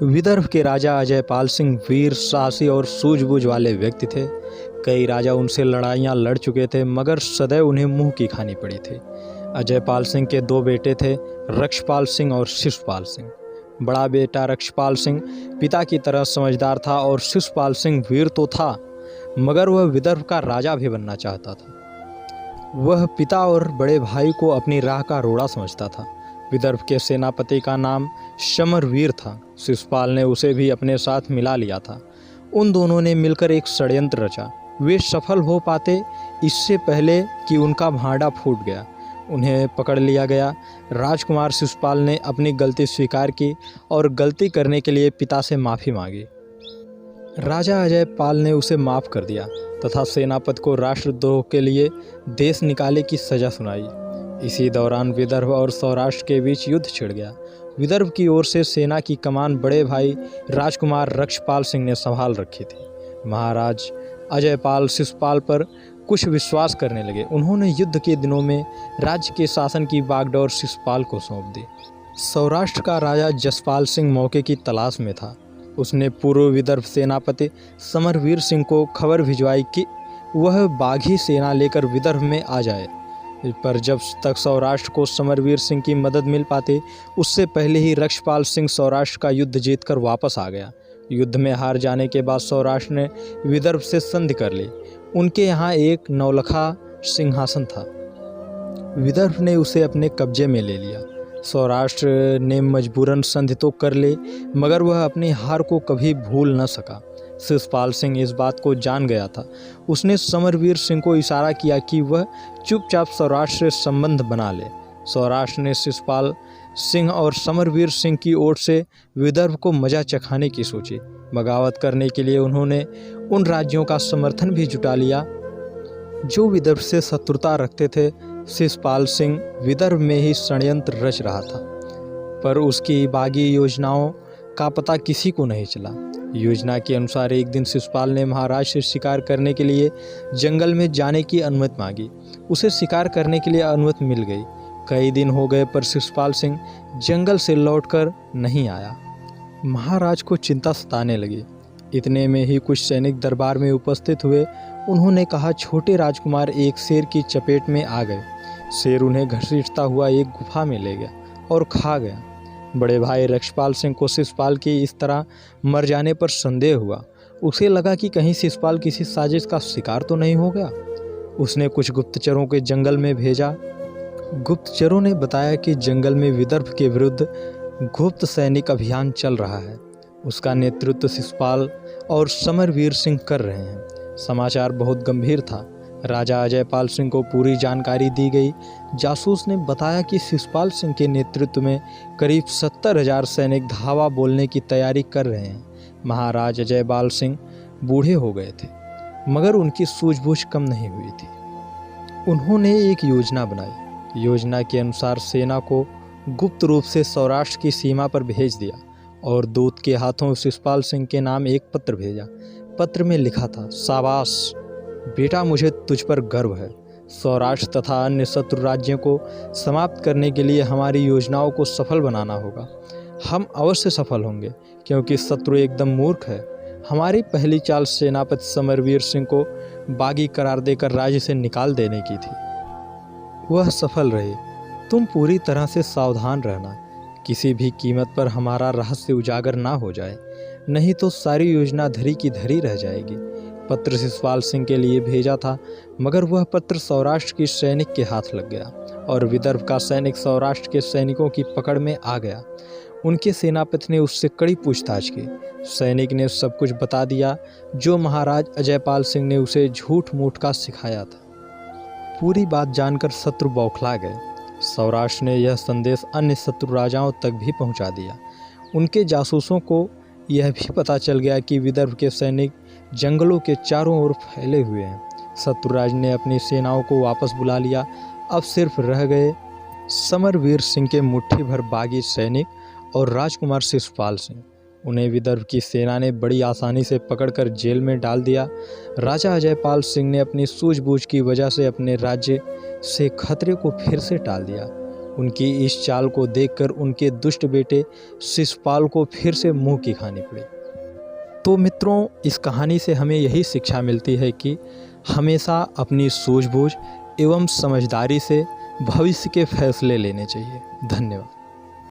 विदर्भ के राजा अजयपाल सिंह वीर, साहसी और सूझबूझ वाले व्यक्ति थे। कई राजा उनसे लड़ाइयाँ लड़ चुके थे, मगर सदैव उन्हें मुंह की खानी पड़ी थी। अजयपाल सिंह के दो बेटे थे, रक्षपाल सिंह और शिशुपाल सिंह। बड़ा बेटा रक्षपाल सिंह पिता की तरह समझदार था और शिशुपाल सिंह वीर तो था, मगर वह विदर्भ का राजा भी बनना चाहता था। वह पिता और बड़े भाई को अपनी राह का रोड़ा समझता था। विदर्भ के सेनापति का नाम समरवीर था। शिशुपाल ने उसे भी अपने साथ मिला लिया था। उन दोनों ने मिलकर एक षड्यंत्र रचा। वे सफल हो पाते इससे पहले कि उनका भांडा फूट गया। उन्हें पकड़ लिया गया। राजकुमार शिशुपाल ने अपनी गलती स्वीकार की और गलती करने के लिए पिता से माफ़ी मांगी। राजा अजयपाल ने उसे माफ़ कर दिया तथा सेनापति को राष्ट्रद्रोह के लिए देश निकाले की सज़ा सुनाई। इसी दौरान विदर्भ और सौराष्ट्र के बीच युद्ध छिड़ गया। विदर्भ की ओर से सेना की कमान बड़े भाई राजकुमार रक्षपाल सिंह ने संभाल रखी थी। महाराज अजयपाल शिशुपाल पर कुछ विश्वास करने लगे। उन्होंने युद्ध के दिनों में राज्य के शासन की बागडोर शिशुपाल को सौंप दी। सौराष्ट्र का राजा जसपाल सिंह मौके की तलाश में था। उसने पूर्व विदर्भ सेनापति समरवीर सिंह को खबर भिजवाई कि वह बाघी सेना लेकर विदर्भ में आ जाए, पर जब तक सौराष्ट्र को समरवीर सिंह की मदद मिल पाती, उससे पहले ही रक्षपाल सिंह सौराष्ट्र का युद्ध जीतकर वापस आ गया। युद्ध में हार जाने के बाद सौराष्ट्र ने विदर्भ से संधि कर ली। उनके यहाँ एक नौलखा सिंहासन था। विदर्भ ने उसे अपने कब्जे में ले लिया। सौराष्ट्र ने मजबूरन संधि तो कर ली, मगर वह अपनी हार को कभी भूल न सका। शिशुपाल सिंह इस बात को जान गया था। उसने समरवीर सिंह को इशारा किया कि वह चुपचाप सौराष्ट्र से संबंध बना ले। सौराष्ट्र ने शिशुपाल सिंह और समरवीर सिंह की ओर से विदर्भ को मजा चखाने की सोची। बगावत करने के लिए उन्होंने उन राज्यों का समर्थन भी जुटा लिया जो विदर्भ से शत्रुता रखते थे। शिशुपाल सिंह विदर्भ में ही षड्यंत्र रच रहा था, पर उसकी बागी योजनाओं का पता किसी को नहीं चला। योजना के अनुसार एक दिन शिशुपाल ने महाराज से शिकार करने के लिए जंगल में जाने की अनुमति मांगी। उसे शिकार करने के लिए अनुमति मिल गई। कई दिन हो गए पर शिशुपाल सिंह जंगल से लौटकर नहीं आया। महाराज को चिंता सताने लगी। इतने में ही कुछ सैनिक दरबार में उपस्थित हुए। उन्होंने कहा, छोटे राजकुमार एक शेर की चपेट में आ गए। शेर उन्हें घसीटता हुआ एक गुफा में ले गया और खा गया। बड़े भाई रक्षपाल सिंह को शिशुपाल की इस तरह मर जाने पर संदेह हुआ। उसे लगा कि कहीं शिशुपाल किसी साजिश का शिकार तो नहीं हो गया। उसने कुछ गुप्तचरों के जंगल में भेजा। गुप्तचरों ने बताया कि जंगल में विदर्भ के विरुद्ध गुप्त सैनिक अभियान चल रहा है। उसका नेतृत्व शिशुपाल और समरवीर सिंह कर रहे हैं। समाचार बहुत गंभीर था। राजा अजयपाल सिंह को पूरी जानकारी दी गई। जासूस ने बताया कि शिशुपाल सिंह के नेतृत्व में करीब 70,000 सैनिक धावा बोलने की तैयारी कर रहे हैं। महाराज अजयपाल सिंह बूढ़े हो गए थे, मगर उनकी सूझबूझ कम नहीं हुई थी। उन्होंने एक योजना बनाई। योजना के अनुसार सेना को गुप्त रूप से सौराष्ट्र की सीमा पर भेज दिया और दूत के हाथों शिशुपाल सिंह के नाम एक पत्र भेजा। पत्र में लिखा था, शाबाश बेटा, मुझे तुझ पर गर्व है। सौराष्ट्र तथा अन्य शत्रु राज्यों को समाप्त करने के लिए हमारी योजनाओं को सफल बनाना होगा। हम अवश्य सफल होंगे, क्योंकि शत्रु एकदम मूर्ख है। हमारी पहली चाल सेनापति समरवीर सिंह को बागी करार देकर राज्य से निकाल देने की थी। वह सफल रही। तुम पूरी तरह से सावधान रहना, किसी भी कीमत पर हमारा रहस्य उजागर ना हो जाए, नहीं तो सारी योजना धरी की धरी रह जाएगी। पत्र शिशुपाल सिंह के लिए भेजा था, मगर वह पत्र सौराष्ट्र की सैनिक के हाथ लग गया और विदर्भ का सैनिक सौराष्ट्र के सैनिकों की पकड़ में आ गया। उनके सेनापति ने उससे कड़ी पूछताछ की। सैनिक ने सब कुछ बता दिया जो महाराज अजयपाल सिंह ने उसे झूठ मूठ का सिखाया था। पूरी बात जानकर शत्रु बौखला गए। सौराष्ट्र ने यह संदेश अन्य शत्रु राजाओं तक भी पहुंचा दिया। उनके जासूसों को यह भी पता चल गया कि विदर्भ के सैनिक जंगलों के चारों ओर फैले हुए हैं। शत्रुराज ने अपनी सेनाओं को वापस बुला लिया। अब सिर्फ रह गए समरवीर सिंह के मुट्ठी भर बागी सैनिक और राजकुमार शिशुपाल सिंह। उन्हें विदर्भ की सेना ने बड़ी आसानी से पकड़कर जेल में डाल दिया। राजा अजयपाल सिंह ने अपनी सूझबूझ की वजह से अपने राज्य से खतरे को फिर से टाल दिया। उनकी इस चाल को देखकर उनके दुष्ट बेटे शिशुपाल को फिर से मुंह की खानी पड़ी। तो मित्रों, इस कहानी से हमें यही शिक्षा मिलती है कि हमेशा अपनी सूझबूझ एवं समझदारी से भविष्य के फैसले लेने चाहिए। धन्यवाद।